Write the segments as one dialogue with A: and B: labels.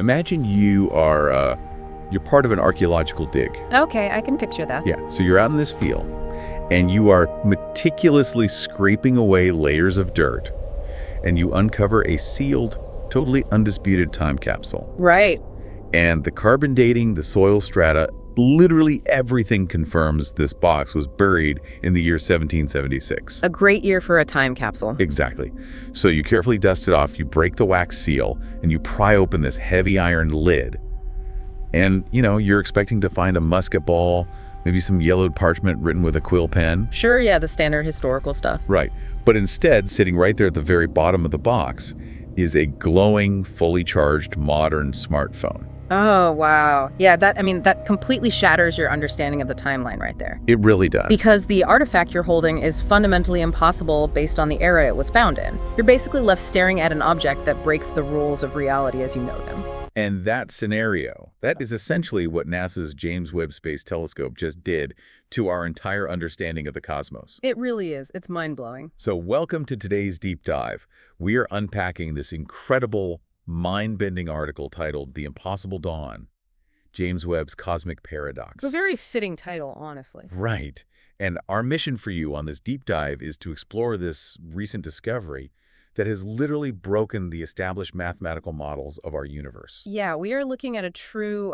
A: Imagine you're part of an archaeological dig.
B: Okay, I can picture that.
A: Yeah, so you're out in this field, and you are meticulously scraping away layers of dirt, and you uncover a sealed, totally undisputed time capsule.
B: Right.
A: And the carbon dating, the soil strata, literally everything confirms this box was buried in the year 1776.
B: A great year for a time capsule.
A: Exactly. So you carefully dust it off, you break the wax seal, and you pry open this heavy iron lid. And, you're expecting to find a musket ball, maybe some yellowed parchment written with a quill pen.
B: Sure, yeah, the standard historical stuff.
A: Right. But instead, sitting right there at the very bottom of the box, is a glowing, fully charged modern smartphone.
B: Oh, wow. Yeah, that completely shatters your understanding of the timeline right there.
A: It really does.
B: Because the artifact you're holding is fundamentally impossible based on the era it was found in. You're basically left staring at an object that breaks the rules of reality as you know them.
A: And that scenario, that is essentially what NASA's James Webb Space Telescope just did to our entire understanding of the cosmos.
B: It really is. It's mind-blowing.
A: So welcome to today's deep dive. We are unpacking this incredible, mind-bending article titled The Impossible Dawn, James Webb's Cosmic Paradox.
B: It's a very fitting title, honestly.
A: Right. And our mission for you on this deep dive is to explore this recent discovery that has literally broken the established mathematical models of our universe.
B: Yeah, we are looking at a true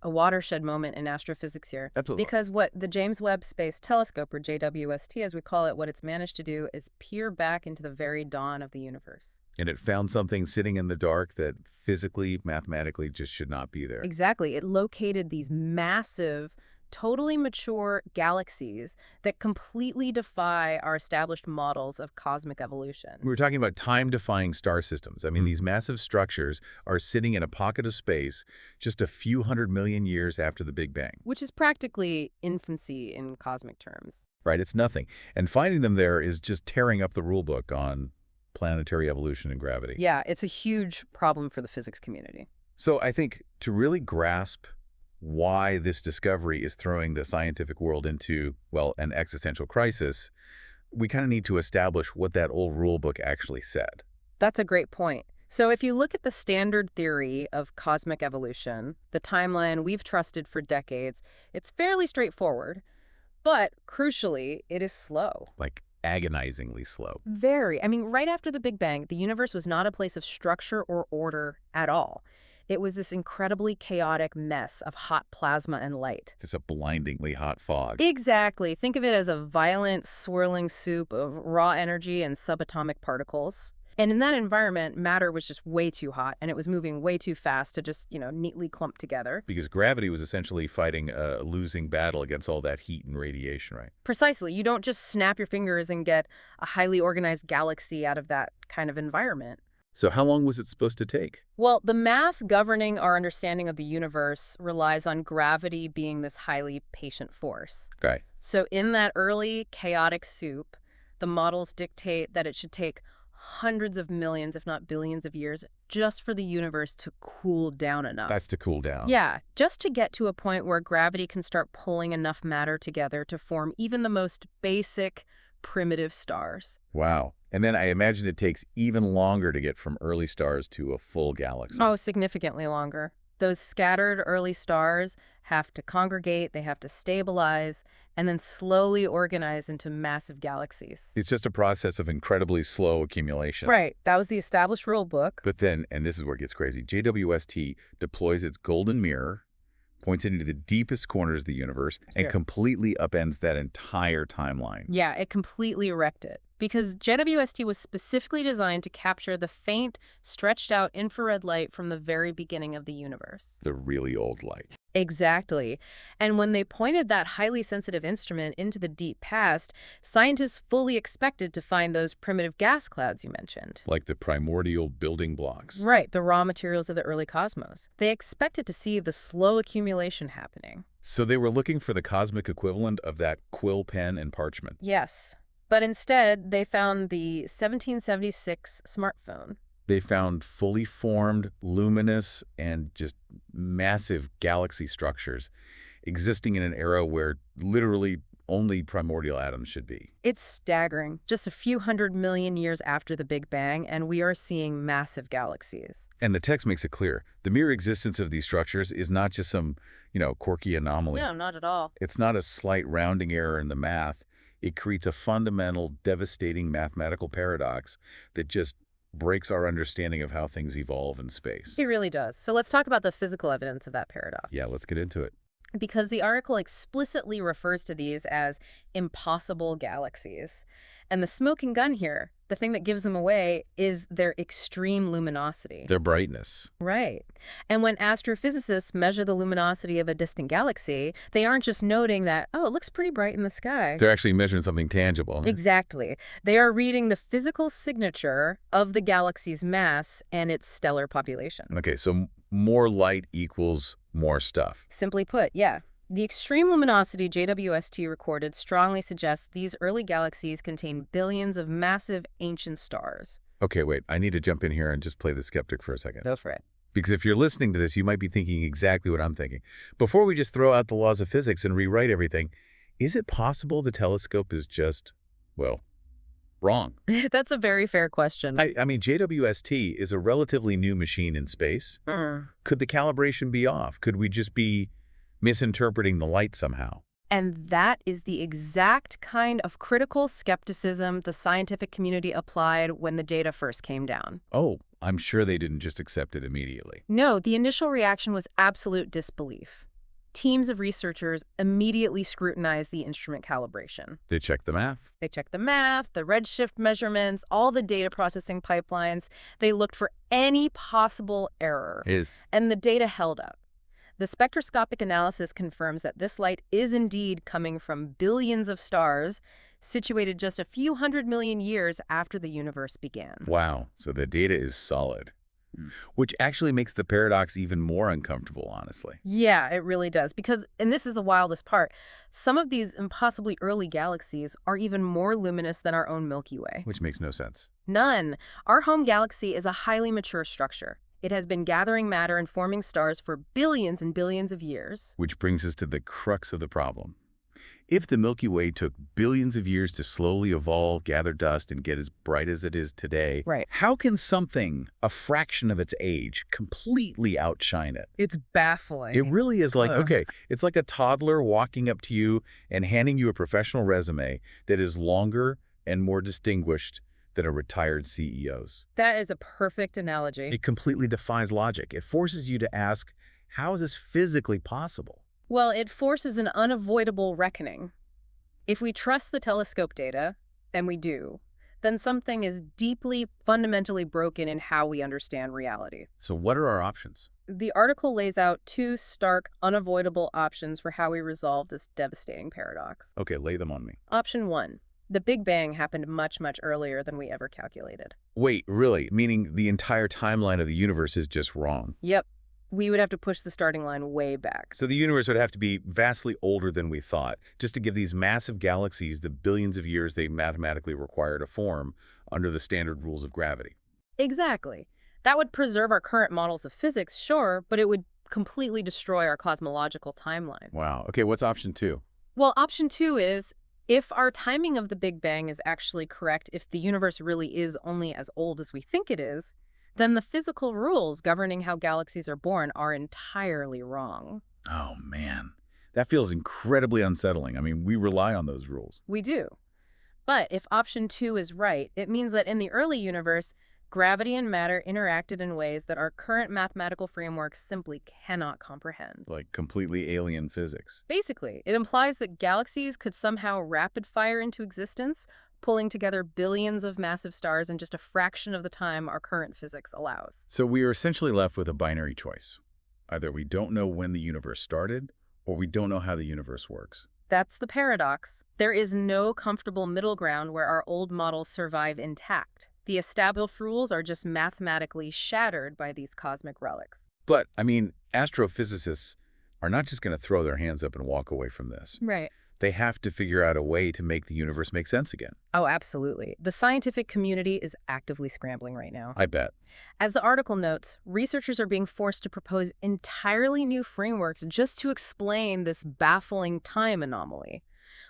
B: a watershed moment in astrophysics here.
A: Absolutely.
B: Because what the James Webb Space Telescope, or JWST as we call it, what it's managed to do is peer back into the very dawn of the universe.
A: And it found something sitting in the dark that physically, mathematically just should not be there.
B: Exactly. It located these massive, totally mature galaxies that completely defy our established models of cosmic evolution.
A: We were talking about time-defying star systems. I mean, these massive structures are sitting in a pocket of space just a few 100 million years after the Big Bang.
B: Which is practically infancy in cosmic terms.
A: Right, it's nothing. And finding them there is just tearing up the rule book on planetary evolution and gravity.
B: Yeah, it's a huge problem for the physics community.
A: So I think to really grasp why this discovery is throwing the scientific world into, well, an existential crisis, we kind of need to establish what that old rule book actually said.
B: That's a great point. So if you look at the standard theory of cosmic evolution, the timeline we've trusted for decades, it's fairly straightforward, but crucially, it is slow.
A: Like agonizingly slow.
B: Very. I mean, right after the Big Bang, the universe was not a place of structure or order at all. It was this incredibly chaotic mess of hot plasma and light.
A: It's a blindingly hot fog.
B: Exactly. Think of it as a violent, swirling soup of raw energy and subatomic particles. And in that environment, matter was just way too hot, and it was moving way too fast to just, neatly clump together.
A: Because gravity was essentially fighting a losing battle against all that heat and radiation, right?
B: Precisely. You don't just snap your fingers and get a highly organized galaxy out of that kind of environment.
A: So how long was it supposed to take?
B: Well, the math governing our understanding of the universe relies on gravity being this highly patient force.
A: Okay.
B: So in that early chaotic soup, the models dictate that it should take hundreds of millions, if not billions of years, just for the universe to cool down enough.
A: That's to cool down.
B: Yeah, just to get to a point where gravity can start pulling enough matter together to form even the most basic, primitive stars.
A: Wow. And then I imagine it takes even longer to get from early stars to a full galaxy.
B: Oh, significantly longer. Those scattered early stars have to congregate, they have to stabilize, and then slowly organize into massive galaxies.
A: It's just a process of incredibly slow accumulation.
B: Right. That was the established rule book.
A: But then, and this is where it gets crazy, JWST deploys its golden mirror, points it into the deepest corners of the universe, and completely upends that entire timeline.
B: Yeah, it completely wrecked it. Because JWST was specifically designed to capture the faint, stretched-out infrared light from the very beginning of the universe.
A: The really old light.
B: Exactly. And when they pointed that highly sensitive instrument into the deep past, scientists fully expected to find those primitive gas clouds you mentioned.
A: Like the primordial building blocks.
B: Right, the raw materials of the early cosmos. They expected to see the slow accumulation happening.
A: So they were looking for the cosmic equivalent of that quill pen and parchment.
B: Yes. But instead, they found the 1776 smartphone.
A: They found fully formed, luminous, and just massive galaxy structures existing in an era where literally only primordial atoms should be.
B: It's staggering. Just a few 100 million years after the Big Bang, and we are seeing massive galaxies.
A: And the text makes it clear. The mere existence of these structures is not just some, quirky anomaly.
B: No, not at all.
A: It's not a slight rounding error in the math. It creates a fundamental, devastating mathematical paradox that just breaks our understanding of how things evolve in space.
B: It really does. So let's talk about the physical evidence of that paradox.
A: Yeah, let's get into it.
B: Because the article explicitly refers to these as impossible galaxies. And the smoking gun here, the thing that gives them away, is their extreme luminosity.
A: Their brightness.
B: Right. And when astrophysicists measure the luminosity of a distant galaxy, they aren't just noting that, oh, it looks pretty bright in the sky.
A: They're actually measuring something tangible.
B: Exactly. They are reading the physical signature of the galaxy's mass and its stellar population.
A: Okay, so more light equals more stuff.
B: Simply put, yeah. The extreme luminosity JWST recorded strongly suggests these early galaxies contain billions of massive ancient stars.
A: Okay, wait, I need to jump in here and just play the skeptic for a second.
B: Go for it.
A: Because if you're listening to this, you might be thinking exactly what I'm thinking. Before we just throw out the laws of physics and rewrite everything, is it possible the telescope is just, well, wrong?
B: That's a very fair question.
A: I mean, JWST is a relatively new machine in space. Could the calibration be off? Could we just be misinterpreting the light somehow?
B: And that is the exact kind of critical skepticism the scientific community applied when the data first came down.
A: Oh, I'm sure they didn't just accept it immediately.
B: No, the initial reaction was absolute disbelief. Teams of researchers immediately scrutinized the instrument calibration.
A: They checked the math.
B: They checked the math, the redshift measurements, all the data processing pipelines. They looked for any possible error. And the data held up. The spectroscopic analysis confirms that this light is indeed coming from billions of stars situated just a few 100 million years after the universe began.
A: Wow, so the data is solid. Which actually makes the paradox even more uncomfortable, honestly.
B: Yeah, it really does. Because, and this is the wildest part, some of these impossibly early galaxies are even more luminous than our own Milky Way.
A: Which makes no sense.
B: None. Our home galaxy is a highly mature structure. It has been gathering matter and forming stars for billions and billions of years.
A: Which brings us to the crux of the problem. If the Milky Way took billions of years to slowly evolve, gather dust, and get as bright as it is today,
B: right,
A: how can something a fraction of its age completely outshine it?
C: It's baffling.
A: It really is like, okay, it's like a toddler walking up to you and handing you a professional resume that is longer and more distinguished than a retired CEO's.
B: That is a perfect analogy.
A: It completely defies logic. It forces you to ask, how is this physically possible?
B: Well, it forces an unavoidable reckoning. If we trust the telescope data, and we do, then something is deeply, fundamentally broken in how we understand reality.
A: So what are our options?
B: The article lays out two stark, unavoidable options for how we resolve this devastating paradox.
A: Okay, lay them on me.
B: Option 1. The Big Bang happened much, much earlier than we ever calculated.
A: Wait, really? Meaning the entire timeline of the universe is just wrong?
B: Yep. We would have to push the starting line way back.
A: So the universe would have to be vastly older than we thought, just to give these massive galaxies the billions of years they mathematically require to form under the standard rules of gravity.
B: Exactly. That would preserve our current models of physics, sure, but it would completely destroy our cosmological timeline.
A: Wow. Okay, what's option 2?
B: Well, option 2 is, if our timing of the Big Bang is actually correct, if the universe really is only as old as we think it is, then the physical rules governing how galaxies are born are entirely wrong.
A: Oh, man. That feels incredibly unsettling. I mean, we rely on those rules.
B: We do. But if option 2 is right, it means that in the early universe, gravity and matter interacted in ways that our current mathematical frameworks simply cannot comprehend.
A: Like completely alien physics.
B: Basically, it implies that galaxies could somehow rapid fire into existence, pulling together billions of massive stars in just a fraction of the time our current physics allows.
A: So we are essentially left with a binary choice. Either we don't know when the universe started, or we don't know how the universe works.
B: That's the paradox. There is no comfortable middle ground where our old models survive intact. The established rules are just mathematically shattered by these cosmic relics.
A: But, I mean, astrophysicists are not just going to throw their hands up and walk away from this.
B: Right.
A: They have to figure out a way to make the universe make sense again.
B: Oh, absolutely. The scientific community is actively scrambling right now.
A: I bet.
B: As the article notes, researchers are being forced to propose entirely new frameworks just to explain this baffling time anomaly.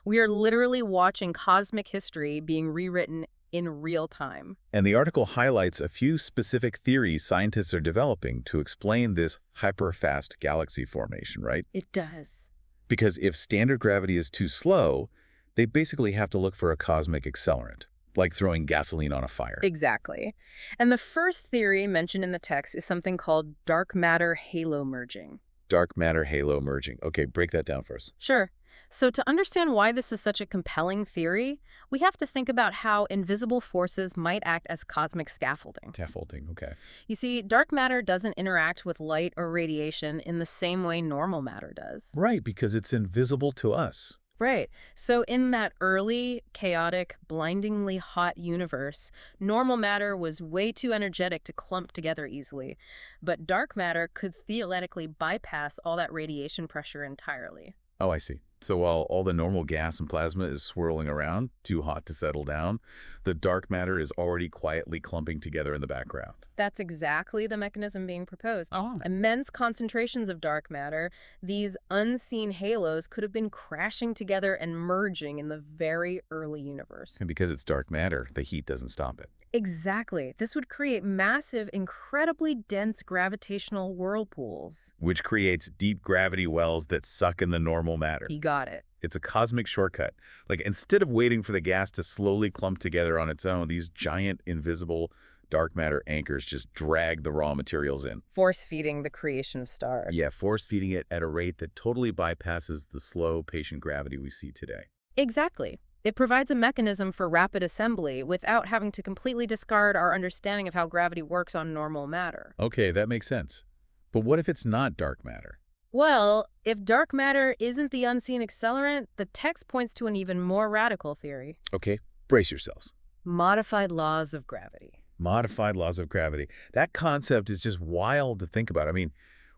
B: We are literally watching cosmic history being rewritten in real time.
A: And the article highlights a few specific theories scientists are developing to explain this hyper-fast galaxy formation, right?
B: It does.
A: Because if standard gravity is too slow, they basically have to look for a cosmic accelerant, like throwing gasoline on a fire.
B: Exactly. And the first theory mentioned in the text is something called dark matter halo merging.
A: Dark matter halo merging. Okay, break that down for us.
B: Sure. So to understand why this is such a compelling theory, we have to think about how invisible forces might act as cosmic scaffolding.
A: Scaffolding, okay.
B: You see, dark matter doesn't interact with light or radiation in the same way normal matter does.
A: Right, because it's invisible to us.
B: Right. So in that early, chaotic, blindingly hot universe, normal matter was way too energetic to clump together easily. But dark matter could theoretically bypass all that radiation pressure entirely.
A: Oh, I see. So while all the normal gas and plasma is swirling around, too hot to settle down, the dark matter is already quietly clumping together in the background.
B: That's exactly the mechanism being proposed.
A: Oh.
B: Immense concentrations of dark matter, these unseen halos could have been crashing together and merging in the very early universe.
A: And because it's dark matter, the heat doesn't stop it.
B: Exactly. This would create massive, incredibly dense gravitational whirlpools.
A: Which creates deep gravity wells that suck in the normal matter.
B: You got it.
A: It's a cosmic shortcut. Like, instead of waiting for the gas to slowly clump together on its own, these giant, invisible dark matter anchors just drag the raw materials in.
B: Force-feeding the creation of stars.
A: Yeah, force-feeding it at a rate that totally bypasses the slow, patient gravity we see today.
B: Exactly. It provides a mechanism for rapid assembly without having to completely discard our understanding of how gravity works on normal matter.
A: Okay, that makes sense. But what if it's not dark matter?
B: Well, if dark matter isn't the unseen accelerant, the text points to an even more radical theory.
A: Okay, brace yourselves.
B: Modified laws of gravity.
A: Modified laws of gravity. That concept is just wild to think about. I mean,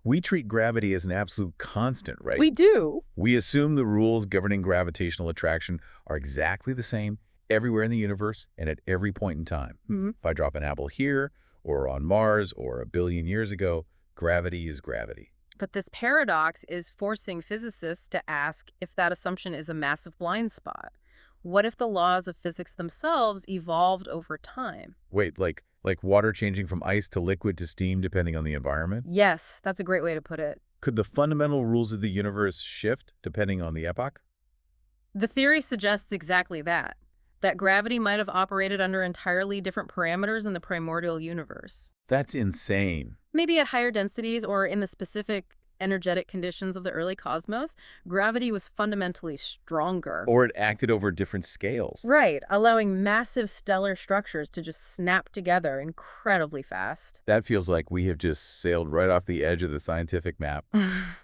A: we treat gravity as an absolute constant, right?
B: We do.
A: We assume the rules governing gravitational attraction are exactly the same everywhere in the universe and at every point in time. If I drop an apple here, or on Mars, or 1 billion years ago, gravity is gravity.
B: But this paradox is forcing physicists to ask if that assumption is a massive blind spot. What if the laws of physics themselves evolved over time?
A: Wait, like water changing from ice to liquid to steam depending on the environment?
B: Yes, that's a great way to put it.
A: Could the fundamental rules of the universe shift depending on the epoch?
B: The theory suggests exactly that gravity might have operated under entirely different parameters in the primordial universe.
A: That's insane.
B: Maybe at higher densities or in the specific energetic conditions of the early cosmos, gravity was fundamentally stronger.
A: Or it acted over different scales.
B: Right, allowing massive stellar structures to just snap together incredibly fast.
A: That feels like we have just sailed right off the edge of the scientific map.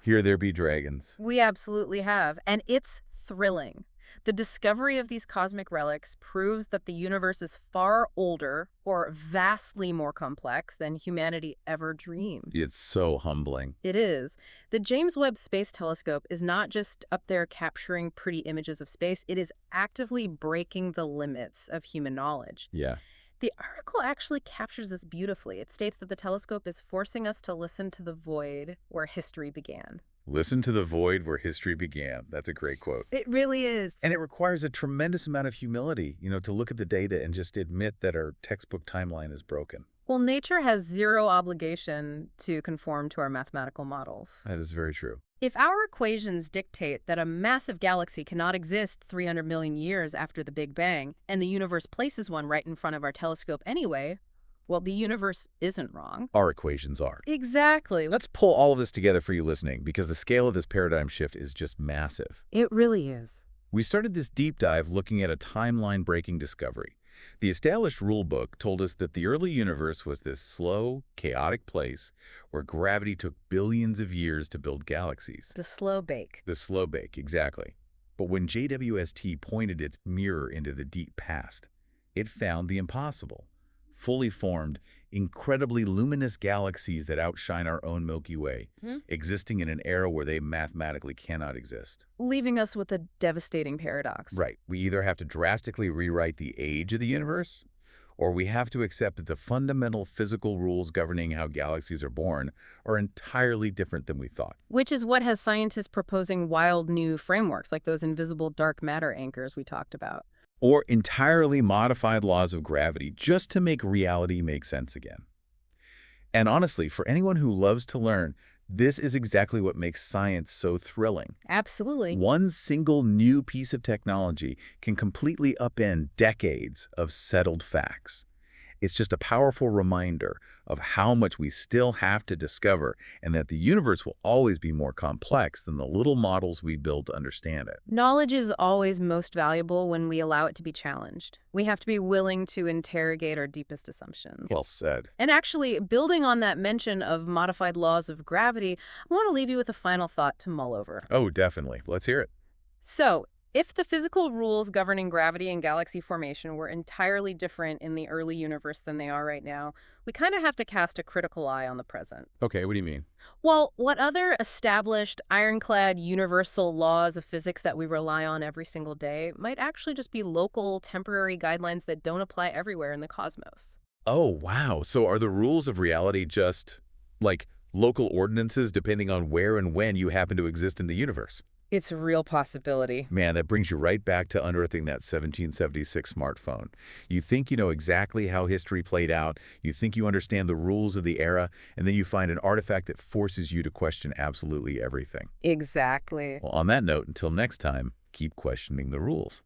A: Here there be dragons.
B: We absolutely have, and it's thrilling. The discovery of these cosmic relics proves that the universe is far older or vastly more complex than humanity ever dreamed.
A: It's so humbling.
B: It is. The James Webb Space Telescope is not just up there capturing pretty images of space, it is actively breaking the limits of human knowledge.
A: Yeah.
B: The article actually captures this beautifully. It states that the telescope is forcing us to listen to the void where history began.
A: Listen to the void where history began. That's a great quote.
B: It really is.
A: And it requires a tremendous amount of humility, to look at the data and just admit that our textbook timeline is broken.
B: Well, nature has zero obligation to conform to our mathematical models.
A: That is very true.
B: If our equations dictate that a massive galaxy cannot exist 300 million years after the Big Bang, and the universe places one right in front of our telescope anyway, well, the universe isn't wrong.
A: Our equations are.
B: Exactly.
A: Let's pull all of this together for you listening, because the scale of this paradigm shift is just massive.
B: It really is.
A: We started this deep dive looking at a timeline-breaking discovery. The established rulebook told us that the early universe was this slow, chaotic place where gravity took billions of years to build galaxies.
B: The slow bake.
A: The slow bake, exactly. But when JWST pointed its mirror into the deep past, it found the impossible. Fully formed, incredibly luminous galaxies that outshine our own Milky Way, existing in an era where they mathematically cannot exist.
B: Leaving us with a devastating paradox.
A: Right. We either have to drastically rewrite the age of the universe, or we have to accept that the fundamental physical rules governing how galaxies are born are entirely different than we thought.
B: Which is what has scientists proposing wild new frameworks like those invisible dark matter anchors we talked about.
A: Or entirely modified laws of gravity just to make reality make sense again. And honestly, for anyone who loves to learn, this is exactly what makes science so thrilling.
B: Absolutely.
A: One single new piece of technology can completely upend decades of settled facts. It's just a powerful reminder of how much we still have to discover and that the universe will always be more complex than the little models we build to understand it.
B: Knowledge is always most valuable when we allow it to be challenged. We have to be willing to interrogate our deepest assumptions.
A: Well said.
B: And actually, building on that mention of modified laws of gravity, I want to leave you with a final thought to mull over.
A: Oh, definitely. Let's hear it.
B: So, if the physical rules governing gravity and galaxy formation were entirely different in the early universe than they are right now, we kind of have to cast a critical eye on the present.
A: Okay, what do you mean?
B: Well, what other established, ironclad, universal laws of physics that we rely on every single day might actually just be local, temporary guidelines that don't apply everywhere in the cosmos?
A: Oh, wow. So are the rules of reality just, like, local ordinances depending on where and when you happen to exist in the universe?
B: It's a real possibility.
A: Man, that brings you right back to unearthing that 1776 smartphone. You think you know exactly how history played out, you think you understand the rules of the era, and then you find an artifact that forces you to question absolutely everything.
B: Exactly.
A: Well, on that note, until next time, keep questioning the rules.